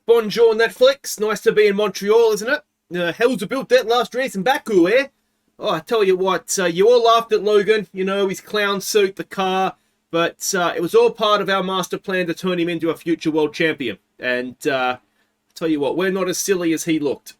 Bonjour, Netflix. Nice to be in Montreal, isn't it? Hells have built that last race in Baku, eh? Oh, I tell you what, you all laughed at Logan, you know, his clown suit, the car, but it was all part of our master plan to turn him into a future world champion. And I tell you what, we're not as silly as he looked.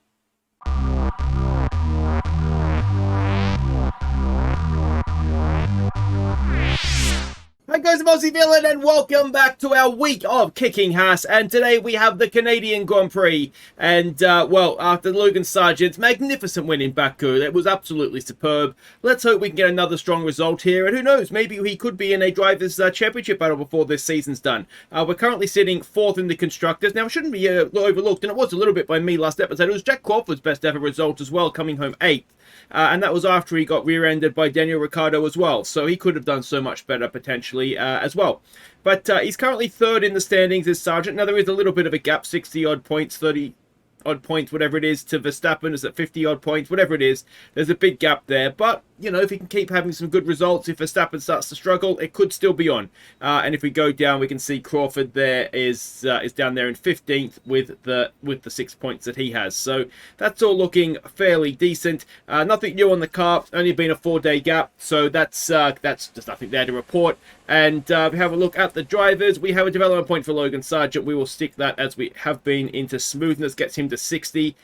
Hi guys, I'm Aussie Villain and welcome back to our week of Kicking Haas, and today we have the Canadian Grand Prix, and well, after Logan Sargeant's magnificent win in Baku, it was absolutely superb. Let's hope we can get another strong result here, and who knows, maybe he could be in a Drivers' Championship battle before this season's done. We're currently sitting 4th in the Constructors. Now, it shouldn't be overlooked, and it was a little bit by me last episode. It was Jack Crawford's best ever result as well, coming home 8th. And that was after he got rear-ended by Daniel Ricciardo as well. So he could have done so much better, potentially, as well. But he's currently 3rd in the standings as Sargeant. Now, there is a little bit of a gap, 60-odd points, 30-odd points, whatever it is, to Verstappen is at 50-odd points, whatever it is. There's a big gap there. But, you know, if he can keep having some good results, if Verstappen starts to struggle, it could still be on. And if we go down, we can see Crawford there is down there in 15th with the 6 points that he has. So that's all looking fairly decent. Nothing new on the car, only been a 4-day gap. So that's just nothing there to report. And we have a look at the drivers. We have a development point for Logan Sargeant. We will stick that as we have been into smoothness. Gets him to 60,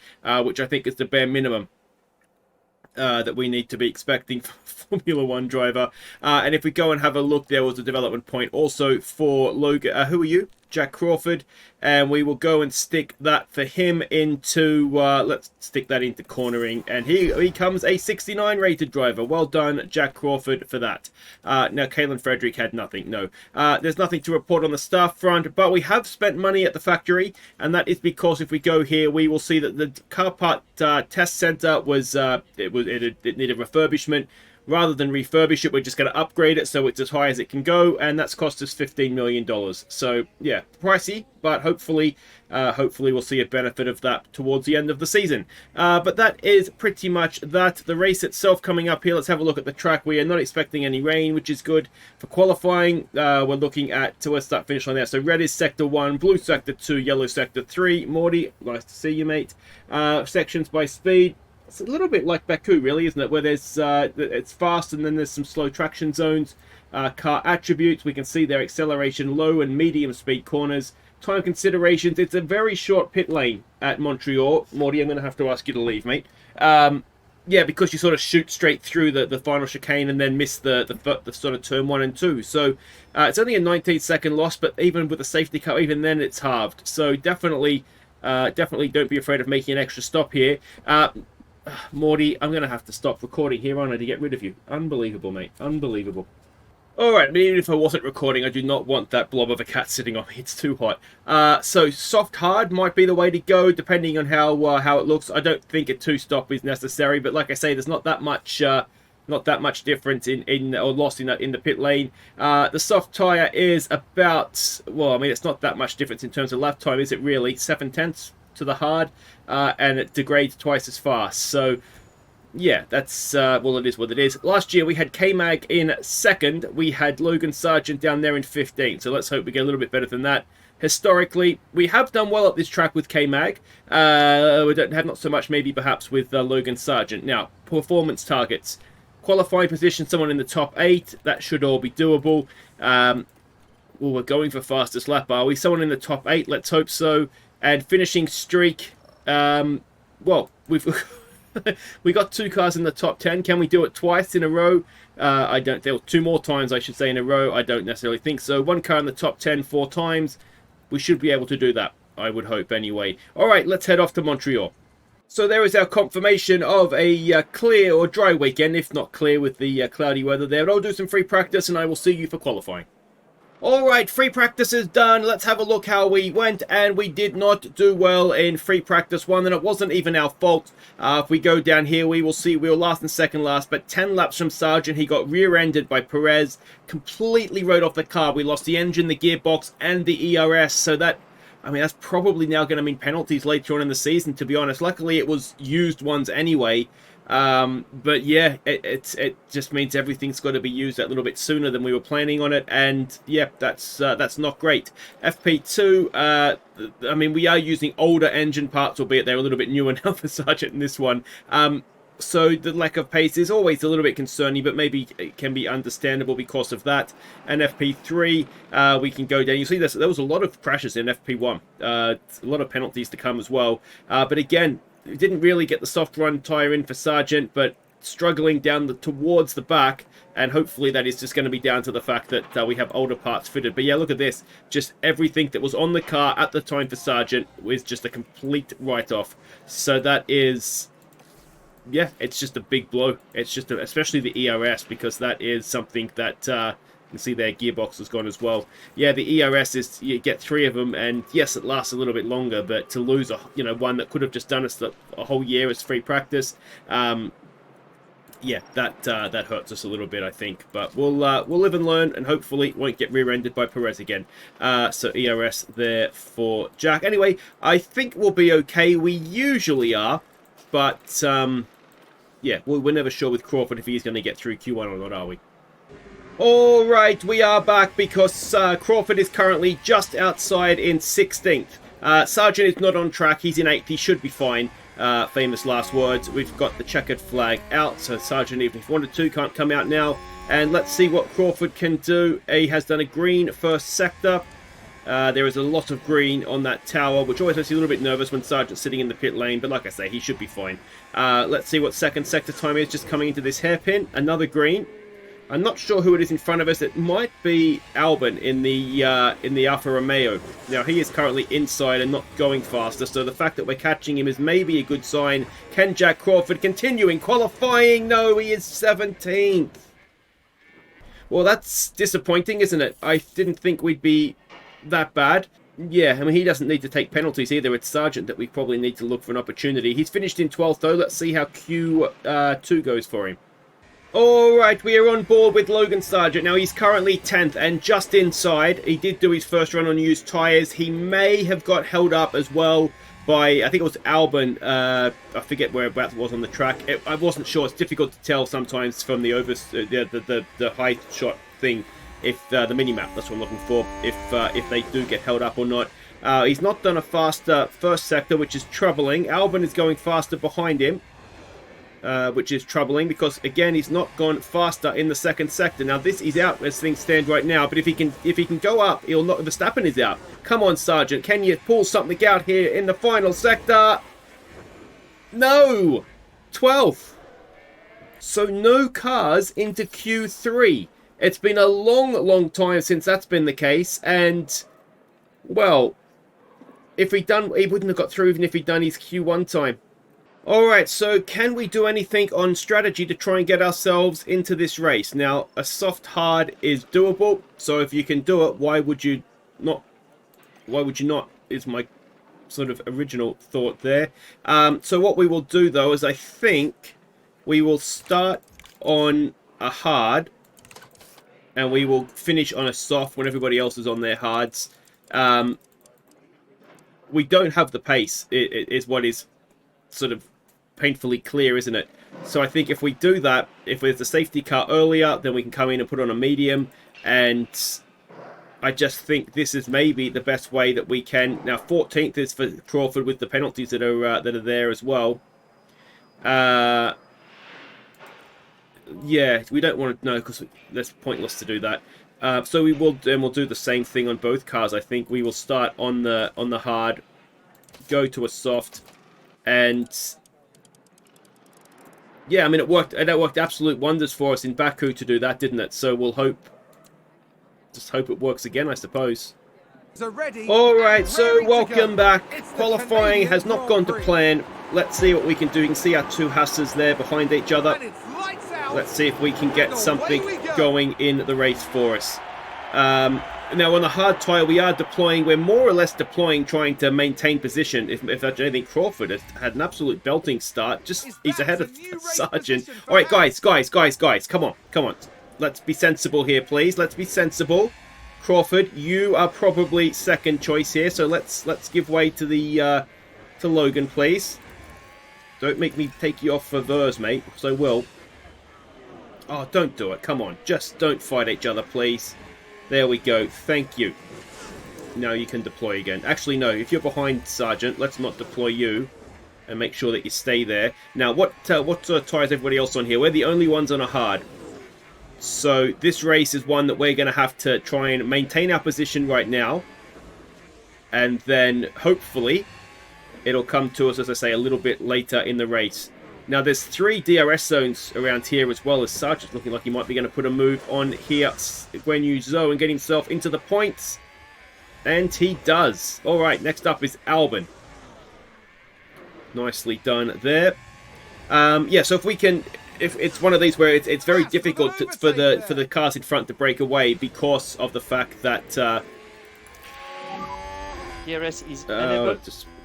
which I think is the bare minimum that we need to be expecting from a Formula 1 driver. And if we go and have a look, there was a development point also for Logan. Who are you? Jack Crawford. And we will go and stick that for him into, let's stick that into cornering. And he becomes a 69 rated driver. Well done, Jack Crawford, for that. Now, Kalen Frederick had nothing. No, there's nothing to report on the staff front, but we have spent money at the factory. And that is because if we go here, we will see that the car part test center was, it needed refurbishment. Rather than refurbish it, we're just going to upgrade it so it's as high as it can go, and that's cost us $15 million. So, yeah, pricey, but hopefully we'll see a benefit of that towards the end of the season. But that is pretty much that. The race itself coming up here, let's have a look at the track. We are not expecting any rain, which is good. For qualifying, we're looking at, so let's start finish line there. So red is Sector 1, blue Sector 2, yellow Sector 3. Morty, nice to see you, mate. Sections by speed. It's a little bit like Baku, really, isn't it? Where there's it's fast and then there's some slow traction zones. Car attributes, we can see their acceleration, low and medium speed corners. Time considerations, it's a very short pit lane at Montreal. Morty, I'm going to have to ask you to leave, mate. Yeah, because you sort of shoot straight through the final chicane and then miss the sort of turn 1 and 2. So it's only a 19-second loss, but even with the safety car, even then it's halved. So definitely don't be afraid of making an extra stop here. Morty, I'm going to have to stop recording here, aren't I, to get rid of you. Unbelievable, mate. Unbelievable. Alright, I mean, even if I wasn't recording, I do not want that blob of a cat sitting on me. It's too hot. So, soft hard might be the way to go, depending on how it looks. I don't think a 2-stop is necessary, but like I say, there's not that much difference in or loss in the pit lane. The soft tyre is about, well, I mean, it's not that much difference in terms of lap time, is it really? 7/10 to the hard, and it degrades twice as fast. So, yeah, that's, well, it is what it is. Last year, we had K-Mag in 2nd. We had Logan Sargeant down there in 15th. So let's hope we get a little bit better than that. Historically, we have done well at this track with K-Mag. We don't have not so much, maybe, perhaps, with Logan Sargeant. Now, performance targets. Qualifying position, someone in the top 8. That should all be doable. Well, we're going for fastest lap, are we? Someone in the top 8, let's hope so. And finishing streak, well, we got 2 cars in the top 10. Can we do it twice in a row? I don't. There were 2 more times, I should say, in a row. I don't necessarily think so. 1 car in the top 10 4 times. We should be able to do that, I would hope, anyway. All right, let's head off to Montreal. So there is our confirmation of a clear or dry weekend, if not clear with the cloudy weather there. But I'll do some free practice, and I will see you for qualifying. Alright, free practice is done. Let's have a look how we went, and we did not do well in free practice 1, and it wasn't even our fault. If we go down here, we will see we were last and second last, but 10 laps from Sargeant. He got rear-ended by Perez, completely rode off the car. We lost the engine, the gearbox, and the ERS, so that I mean, that's probably now going to mean penalties later on in the season, to be honest. Luckily, it was used ones anyway. But yeah, it just means everything's got to be used that little bit sooner than we were planning on it. And yeah, that's not great. FP2, I mean, we are using older engine parts, albeit they're a little bit newer now for Sargeant in this one. So the lack of pace is always a little bit concerning, but maybe it can be understandable because of that. And FP3, we can go down. You see this, there was a lot of crashes in FP1. A lot of penalties to come as well. But again, we didn't really get the soft run tyre in for Sargeant, but struggling down towards the back. And hopefully that is just going to be down to the fact that we have older parts fitted. But yeah, look at this. Just everything that was on the car at the time for Sargeant was just a complete write-off. So that is... yeah, it's just a big blow. It's just, especially the ERS, because that is something that, you can see their gearbox has gone as well. Yeah, the ERS is, you get 3 of them, and yes, it lasts a little bit longer, but to lose, one that could have just done us a whole year as free practice, yeah, that hurts us a little bit, I think. But we'll live and learn, and hopefully won't get rear-ended by Perez again. So ERS there for Jack. Anyway, I think we'll be okay. We usually are, but... yeah, we're never sure with Crawford if he's going to get through Q1 or not, are we? Alright, we are back because Crawford is currently just outside in 16th. Sargeant is not on track, he's in 8th, he should be fine. Famous last words. We've got the checkered flag out, so Sargeant, even if he wanted to, can't come out now. And let's see what Crawford can do. He has done a green first sector. There is a lot of green on that tower, which always makes you a little bit nervous when Sargeant's sitting in the pit lane, but like I say, he should be fine. Let's see what second sector time is, just coming into this hairpin. Another green. I'm not sure who it is in front of us. It might be Albon in the Alfa Romeo. Now, he is currently inside and not going faster, so the fact that we're catching him is maybe a good sign. Can Jack Crawford continuing qualifying? No, he is 17th. Well, that's disappointing, isn't it? I didn't think we'd be that bad. Yeah, I mean, he doesn't need to take penalties either. It's Sargeant that we probably need to look for an opportunity. He's finished in 12th, though. Let's see how Q2 goes for him. Alright, we are on board with Logan Sargeant. Now, he's currently 10th and just inside. He did do his first run on used tyres. He may have got held up as well by, I think it was Albon. I forget where it was on the track. I wasn't sure. It's difficult to tell sometimes from the high shot thing. If the mini-map, that's what I'm looking for, if they do get held up or not. He's not done a faster first sector, which is troubling. Albon is going faster behind him, which is troubling because, again, he's not gone faster in the second sector. Now, this is out as things stand right now, but if he can go up, he'll not... Verstappen is out. Come on, Sargeant, can you pull something out here in the final sector? No! 12th. So no cars into Q3. It's been a long time since that's been the case, and, well, he wouldn't have got through even if he'd done his Q1 time. Alright, so can we do anything on strategy to try and get ourselves into this race? Now, a soft hard is doable, so if you can do it, why would you not, is my sort of original thought there. So what we will do, though, is I think we will start on a hard, and we will finish on a soft when everybody else is on their hards. We don't have the pace, is what is sort of painfully clear, isn't it? So I think if we do that, if there's a safety car earlier, then we can come in and put on a medium. And I just think this is maybe the best way that we can. Now, 14th is for Crawford with the penalties that are there as well. Yeah, we don't want to know because that's pointless to do that. So we'll do the same thing on both cars. I think we will start on the hard, go to a soft, and yeah, I mean it worked. It worked absolute wonders for us in Baku to do that, didn't it? So we'll just hope it works again, I suppose. Alright, so welcome back. Qualifying has not gone to plan. Let's see what we can do. You can see our two Haas's there behind each other. Let's see if we can get something going in the race for us. Now, on the hard tyre, we are deploying. We're more or less deploying, trying to maintain position. If that's anything, Crawford has had an absolute belting start. He's ahead of Sargeant. All right, guys. Come on. Let's be sensible here, please. Let's be sensible. Crawford, you are probably second choice here, so let's give way to the to Logan, please. Don't make me take you off for Vers, mate, because I will. Oh, don't do it. Come on. Just don't fight each other, please. There we go. Thank you. Now you can deploy again. Actually, no. If you're behind Sargeant, let's not deploy you. And make sure that you stay there. Now, what tires everybody else on here? We're the only ones on a hard. So, this race is one that we're going to have to try and maintain our position right now. And then, hopefully, it'll come to us, as I say, a little bit later in the race. Now, there's 3 DRS zones around here as well, as Sargeant's looking like he might be going to put a move on here. Guan Yu Zhou and get himself into the points. And he does. Alright, next up is Albon. Nicely done there. Yeah, so if we can... If it's one of these where it's very difficult for the cars in front to break away because of the fact that... DRS is enabled.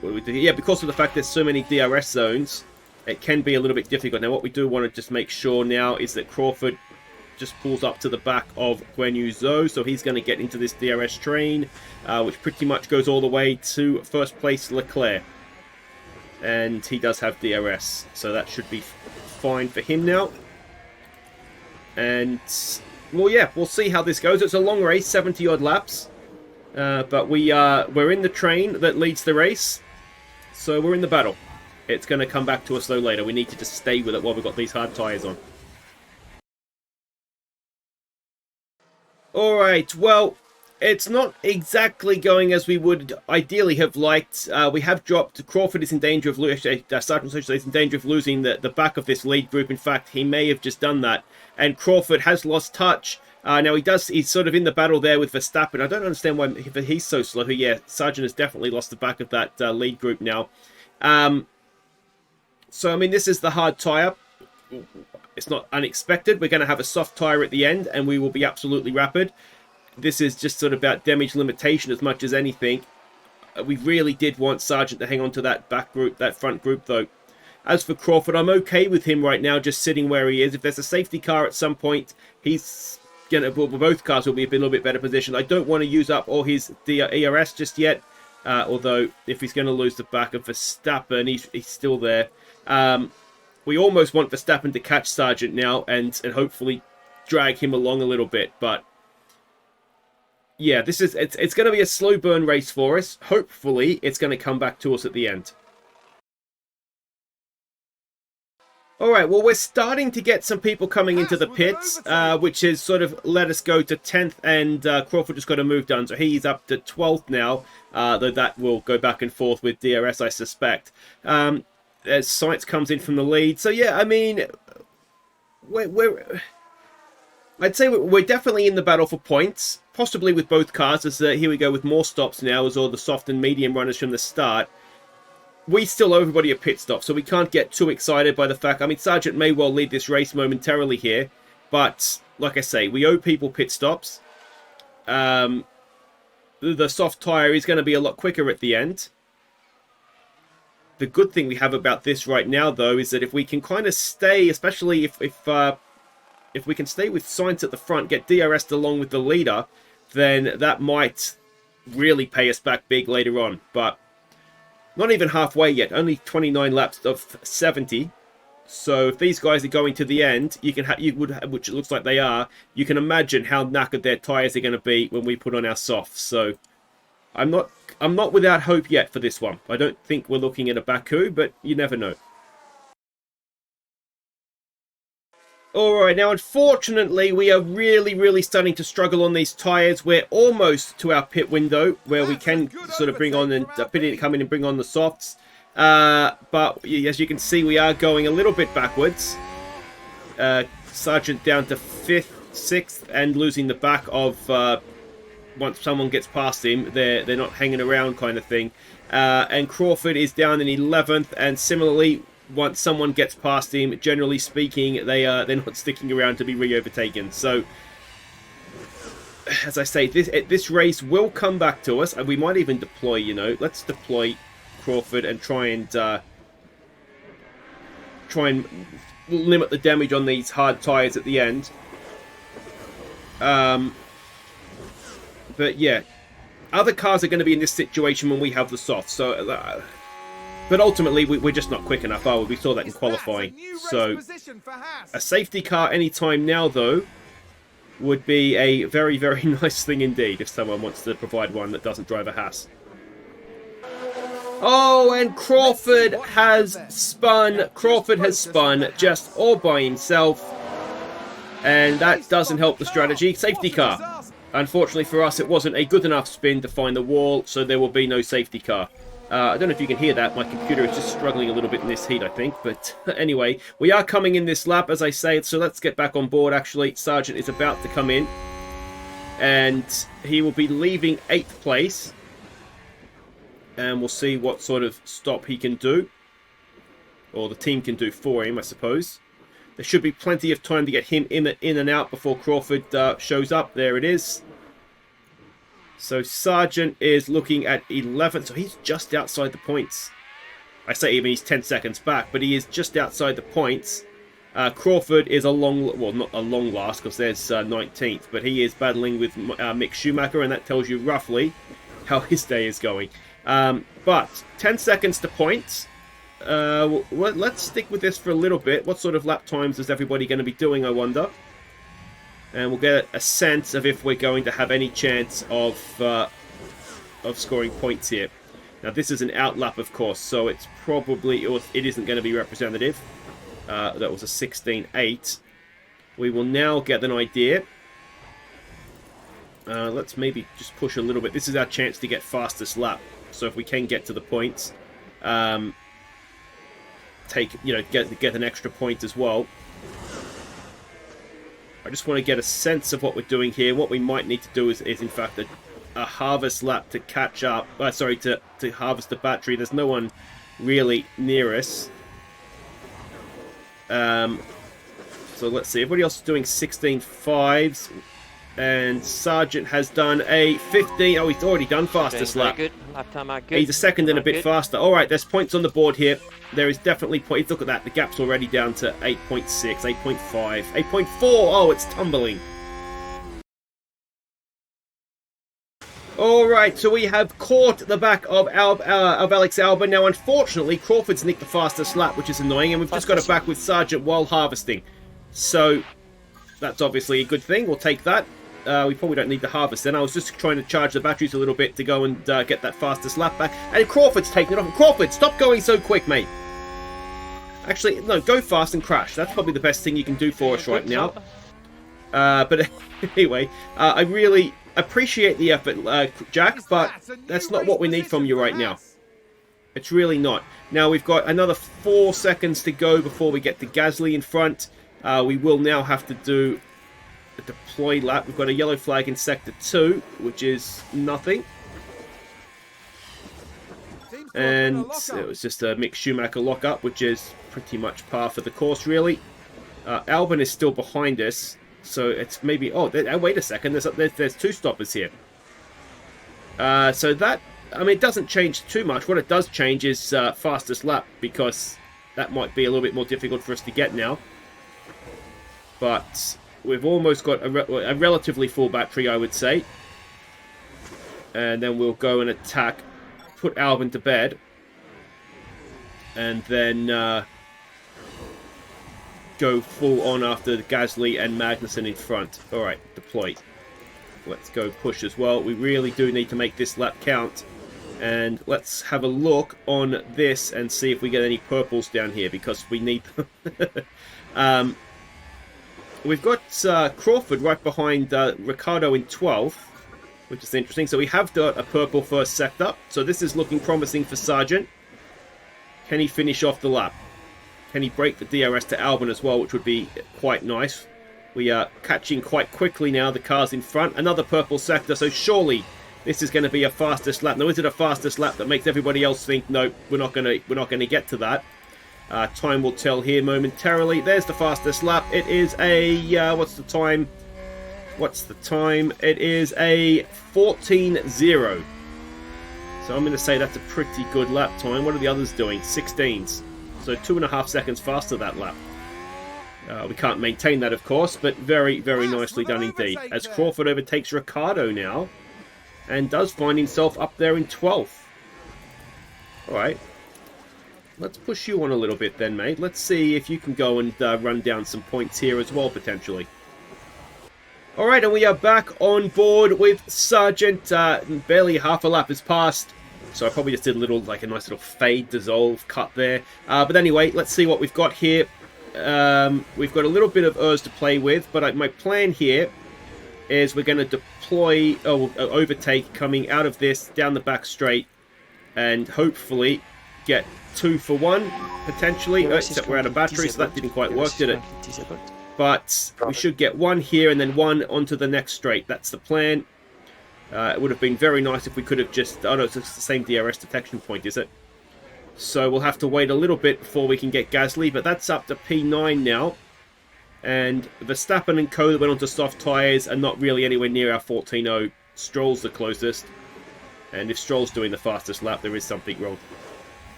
What do we do? Yeah, because of the fact there's so many DRS zones, it can be a little bit difficult. Now, what we do want to just make sure now is that Crawford just pulls up to the back of Guan Yu Zhou, so he's going to get into this DRS train, which pretty much goes all the way to first place Leclerc. And he does have DRS, so that should be fine for him now. And, well, yeah, we'll see how this goes. It's a long race, 70-odd laps. But we're in the train that leads the race, so we're in the battle. It's going to come back to us, though, later. We need to just stay with it while we've got these hard tyres on. Alright, well, it's not exactly going as we would ideally have liked. We have dropped. Crawford is in danger of losing. Sargeant is in danger of losing the back of this lead group. In fact, he may have just done that. And Crawford has lost touch. Now he's sort of in the battle there with Verstappen. I don't understand why he's so slow. Yeah, Sargeant has definitely lost the back of that lead group now. So, I mean, this is the hard tyre. It's not unexpected. We're going to have a soft tyre at the end, and we will be absolutely rapid. This is just sort of about damage limitation as much as anything. We really did want Sargeant to hang on to that back group, that front group, though. As for Crawford, I'm okay with him right now, just sitting where he is. If there's a safety car at some point, both cars will be a little bit better positioned. I don't want to use up all his ERS just yet. Although, if he's going to lose the back of Verstappen, he's still there. We almost want Verstappen to catch Sargeant now and hopefully drag him along a little bit. But, yeah, it's going to be a slow burn race for us. Hopefully, it's going to come back to us at the end. Alright, well, we're starting to get some people coming into the pits, which has sort of let us go to 10th, and Crawford just got a move done, so he's up to 12th now, though that will go back and forth with DRS, I suspect. As Sainz comes in from the lead, so yeah, I mean, I'd say we're definitely in the battle for points, possibly with both cars, as here we go with more stops now, as all the soft and medium runners from the start. We still owe everybody a pit stop, so we can't get too excited by the fact... I mean, Sargeant may well lead this race momentarily here, but, like I say, we owe people pit stops. The soft tyre is going to be a lot quicker at the end. The good thing we have about this right now, though, is that if we can kind of stay, especially if we can stay with Sainz at the front, get DRS'd along with the leader, then that might really pay us back big later on, but... Not even halfway yet, only 29 laps of 70. So if these guys are going to the end, which it looks like they are, you can imagine how knackered their tyres are going to be when we put on our softs. So I'm not without hope yet for this one. I don't think we're looking at a Baku, but you never know. Alright, now unfortunately we are really starting to struggle on these tyres. We're almost to our pit window where we can sort of bring on and come in and bring on the softs. But as you can see, we are going a little bit backwards. Sargeant down to 5th, 6th, and losing the back of once someone gets past him, they're not hanging around kind of thing. And Crawford is down in 11th, and similarly, once someone gets past him, generally speaking, they're not sticking around to be re-overtaken. So, as I say, this race will come back to us, and we might even deploy, you know. Let's deploy Crawford and try and limit the damage on these hard tyres at the end. But yeah, other cars are going to be in this situation when we have the soft. So, but ultimately, we're just not quick enough, are we? We saw that in qualifying. So, a safety car anytime now, though, would be a very, very nice thing indeed if someone wants to provide one that doesn't drive a Haas. Oh, and Crawford has spun. Crawford has spun just all by himself. And that doesn't help the strategy. Safety car. Unfortunately for us, it wasn't a good enough spin to find the wall, so there will be no safety car. I don't know if you can hear that. My computer is just struggling a little bit in this heat, I think. But anyway, we are coming in this lap, as I say. So let's get back on board, actually. Sargeant is about to come in. And he will be leaving 8th place. And we'll see what sort of stop he can do. Or the team can do for him, I suppose. There should be plenty of time to get him in and out before Crawford shows up. There it is. So Sargeant is looking at 11th. So he's just outside the points. I say even he's 10 seconds back, but he is just outside the points. Crawford is a long, well, not a long last because there's 19th, but he is battling with Mick Schumacher, and that tells you roughly how his day is going. But 10 seconds to points. Let's stick with this for a little bit. What sort of lap times is everybody going to be doing, I wonder? And we'll get a sense of if we're going to have any chance of scoring points here. Now, this is an out lap, of course, so it's probably, or it isn't going to be representative. That was a 16.8. We will now get an idea. Let's maybe just push a little bit. This is our chance to get fastest lap. So if we can get to the points, get an extra point as well. I just want to get a sense of what we're doing here. What we might need to do is in fact a harvest lap to catch up. To harvest the battery. There's no one really near us. So let's see. Everybody else is doing 16.5s. And Sargeant has done a 15. Oh, he's already done fastest lap. Good. Lap time out good. He's a second and a bit faster. All right, there's points on the board here. There is definitely points. Look at that. The gap's already down to 8.6, 8.5, 8.4. Oh, it's tumbling. All right, so we have caught the back of Alex Albon. Now, unfortunately, Crawford's nicked the fastest lap, which is annoying, and we've just got it back with Sargeant while harvesting. So that's obviously a good thing. We'll take that. We probably don't need the harvest then. I was just trying to charge the batteries a little bit to go and get that fastest lap back. And Crawford's taking it off. Crawford, stop going so quick, mate. Actually, no, go fast and crash. That's probably the best thing you can do for us right now. But anyway, I really appreciate the effort, Jack, but that's not what we need from you right now. It's really not. Now, we've got another 4 seconds to go before we get to Gasly in front. We will now have to do a deploy lap. We've got a yellow flag in Sector 2, which is nothing. And it was just a Mick Schumacher lock-up, which is pretty much par for the course, really. Albon is still behind us, so it's maybe... Oh, wait a second, there's 2 stoppers here. So that... I mean, it doesn't change too much. What it does change is fastest lap, because that might be a little bit more difficult for us to get now. But we've almost got a relatively full battery, I would say. And then we'll go and attack, put Albon to bed. And then go full on after Gasly and Magnussen in front. Alright, deploy. Let's go push as well. We really do need to make this lap count. And let's have a look on this and see if we get any purples down here, because we need them. We've got Crawford right behind Ricciardo in 12th, which is interesting. So we have got a purple first sector. So this is looking promising for Sargeant. Can he finish off the lap? Can he break the DRS to Albon as well, which would be quite nice. We are catching quite quickly now, the cars in front. Another purple sector, so surely this is going to be a fastest lap. Now, is it a fastest lap that makes everybody else think, no, we're not going to get to that? Time will tell here momentarily. There's the fastest lap. It is a, what's the time? What's the time? It is a 14.0. So I'm going to say that's a pretty good lap time. What are the others doing? 16s. So 2.5 seconds faster that lap. We can't maintain that, of course, but very, very nicely done indeed. As Crawford overtakes Ricciardo now. and does find himself up there in 12th. Alright. Let's push you on a little bit then, mate. Let's see if you can go and run down some points here as well, potentially. Alright, and we are back on board with Sargeant. Barely half a lap has passed. So I probably just did a little, like a nice little fade dissolve cut there. But anyway, let's see what we've got here. We've got a little bit of ERS to play with, but my plan here is we're going to deploy, overtake coming out of this down the back straight, and hopefully get 2 for 1 potentially. Except we're out of battery, so that didn't quite work, did it? But we should get 1 here and then 1 onto the next straight. That's the plan. It would have been very nice if we could have just... Oh no, it's the same DRS detection point, is it? So we'll have to wait a little bit before we can get Gasly, but that's up to P9 now. And Verstappen and co went onto soft tyres are not really anywhere near our 14.0. Stroll's the closest. And if Stroll's doing the fastest lap, there is something wrong.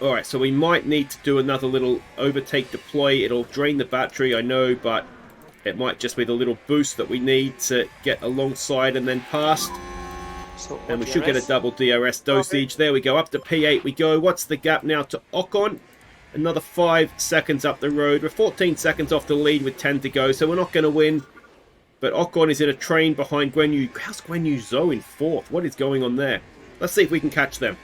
Alright, so we might need to do another little overtake deploy. It'll drain the battery, I know, but it might just be the little boost that we need to get alongside and then past. So and we should get a double DRS dosage. There we go, up to P8 we go. What's the gap now to Ocon? Another 5 seconds up the road. We're 14 seconds off the lead with 10 to go, so we're not going to win. But Ocon is in a train behind Guan Yu. How's Guan Yu Zhou in 4th? What is going on there? Let's see if we can catch them.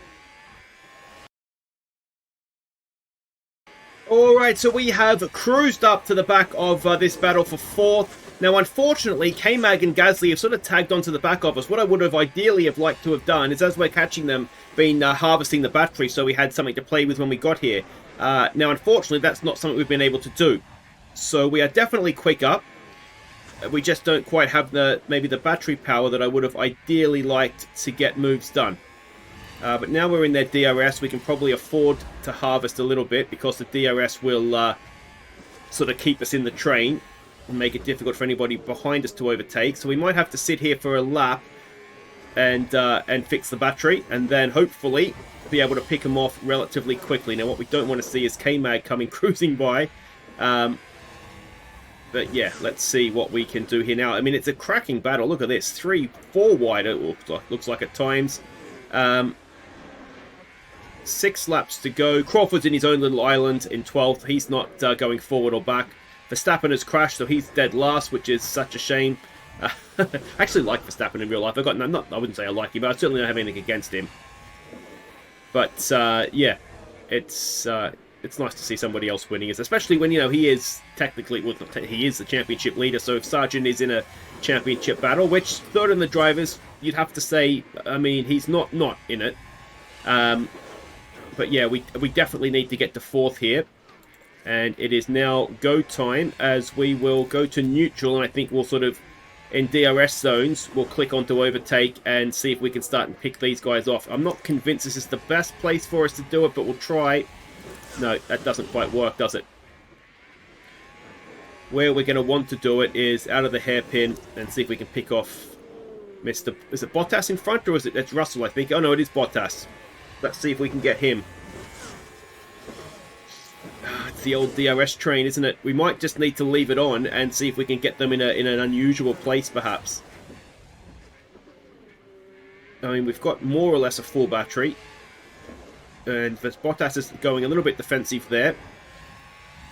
Alright, so we have cruised up to the back of this battle for 4th. Now, unfortunately, K-Mag and Gasly have sort of tagged onto the back of us. What I would have ideally have liked to have done is, as we're catching them, been harvesting the battery so we had something to play with when we got here. Now, unfortunately, that's not something we've been able to do. So we are definitely quick up. We just don't quite have maybe the battery power that I would have ideally liked to get moves done. But now we're in their DRS, we can probably afford to harvest a little bit because the DRS will sort of keep us in the train and make it difficult for anybody behind us to overtake. So we might have to sit here for a lap and fix the battery, and then hopefully be able to pick them off relatively quickly. Now, what we don't want to see is K-Mag coming cruising by. But yeah, let's see what we can do here now. I mean, it's a cracking battle. Look at this, 3-4 wide it looks like at times. 6 laps to go. Crawford's in his own little island in 12th. He's not going forward or back. Verstappen has crashed, so he's dead last, which is such a shame. I actually like Verstappen in real life. I wouldn't say I like him, but I certainly don't have anything against him. But yeah, it's nice to see somebody else winning, especially when, you know, he is technically, well, he is the championship leader. So if Sargeant is in a championship battle, which third in the drivers, you'd have to say, I mean, he's not in it. But yeah, we definitely need to get to 4th here. And it is now go time, as we will go to neutral, and I think we'll sort of, in DRS zones, we'll click onto overtake and see if we can start and pick these guys off. I'm not convinced this is the best place for us to do it, but we'll try. No, that doesn't quite work, does it? Where we're going to want to do it is out of the hairpin and see if we can pick off Mr. Is it Bottas in front, or is it? It's Russell, I think. Oh no, it is Bottas. Let's see if we can get him. It's the old DRS train, isn't it? We might just need to leave it on and see if we can get them in an unusual place, perhaps. I mean, we've got more or less a full battery. And Bottas is going a little bit defensive there.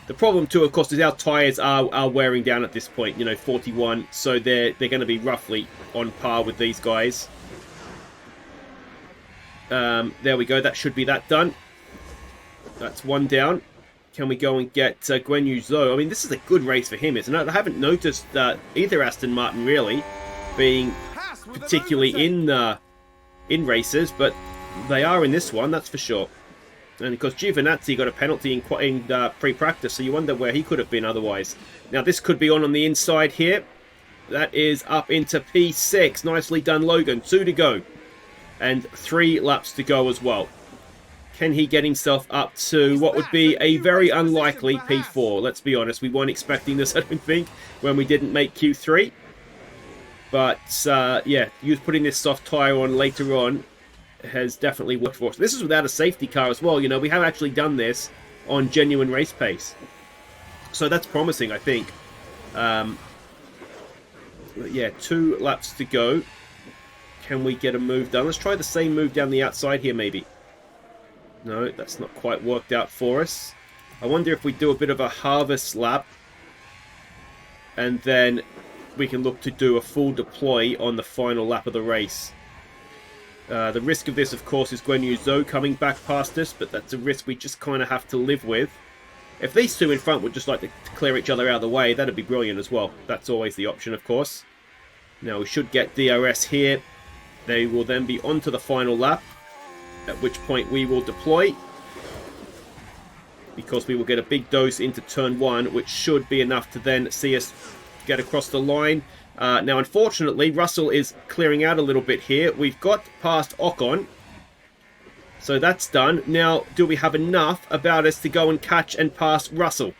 The problem, too, of course, is our tyres are wearing down at this point. You know, 41. So they're going to be roughly on par with these guys. There we go. That should be that done. That's 1 down. Can we go and get Guan Yu Zhou? I mean, this is a good race for him, isn't it? I haven't noticed either Aston Martin, really, being particularly in races, but they are in this one, that's for sure. And of course, Giovinazzi got a penalty in pre-practice, so you wonder where he could have been otherwise. Now, this could be on the inside here. That is up into P6. Nicely done, Logan. 2 to go. And 3 laps to go as well. Can he get himself up to what would be a very unlikely P4? Let's be honest, we weren't expecting this, I don't think, when we didn't make Q3. But, yeah, you putting this soft tyre on later on has definitely worked for us. This is without a safety car as well. You know, we have actually done this on genuine race pace. So that's promising, I think. yeah, 2 laps to go. Can we get a move done? Let's try the same move down the outside here, maybe. No, that's not quite worked out for us. I wonder if we do a bit of a harvest lap. And then we can look to do a full deploy on the final lap of the race. The risk of this, of course, is Guan Yu Zhou coming back past us, but that's a risk we just kind of have to live with. If these two in front would just like to clear each other out of the way, that'd be brilliant as well. That's always the option, of course. Now, we should get DRS here. They will then be on to the final lap, at which point we will deploy, because we will get a big dose into turn 1, which should be enough to then see us get across the line. Now, unfortunately, Russell is clearing out a little bit here. We've got past Ocon, so that's done. Now, do we have enough about us to go and catch and pass Russell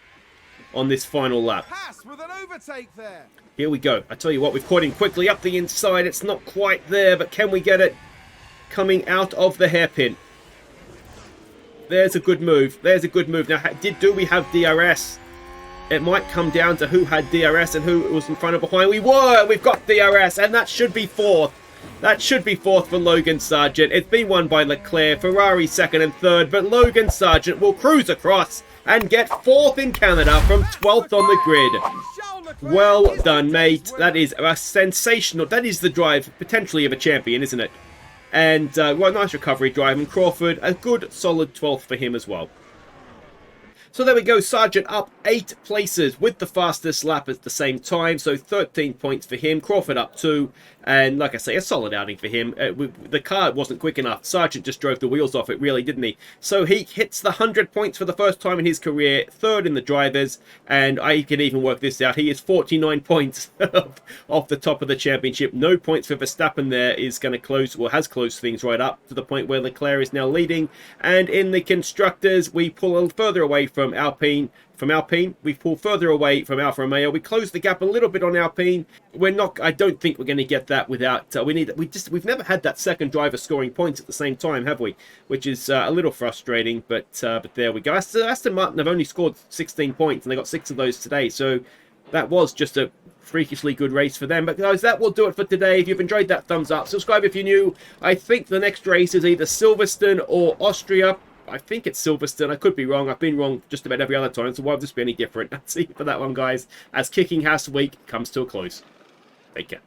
on this final lap? Haas with an overtake there. Here we go. I tell you what, we've caught him quickly up the inside. It's not quite there, but can we get it coming out of the hairpin? There's a good move. There's a good move. Now, do we have DRS? It might come down to who had DRS and who was in front or behind. We've got DRS, and that should be 4th. That should be 4th for Logan Sargeant. It's been won by Leclerc, Ferrari 2nd and 3rd, but Logan Sargeant will cruise across and get 4th in Canada from 12th on the grid. Well done, mate. That is a sensational... That is the drive, potentially, of a champion, isn't it? And, well, nice recovery drive. And Crawford, a good, solid 12th for him as well. So there we go, Sargeant up 8 places with the fastest lap at the same time. So 13 points for him, Crawford up 2. And like I say, a solid outing for him. The car wasn't quick enough. Sargeant just drove the wheels off it, really, didn't he? So he hits the 100 points for the first time in his career, 3rd in the drivers. And I can even work this out. He is 49 points off the top of the championship. No points for Verstappen there is going to close, well, has closed things right up to the point where Leclerc is now leading. And in the constructors, we pull a little further away from Alpine. We pull further away from Alfa Romeo. We close the gap a little bit on Alpine. I don't think we're going to get that without. We've never had that second driver scoring points at the same time, have we? Which is a little frustrating, but there we go. Aston Martin have only scored 16 points, and they got 6 of those today. So that was just a freakishly good race for them. But guys, that will do it for today. If you've enjoyed that, thumbs up. Subscribe if you're new. I think the next race is either Silverstone or Austria. I think it's Silverstone. I could be wrong. I've been wrong just about every other time, so why would this be any different? That's it for that one, guys, as Kicking Haas Week comes to a close. Take care.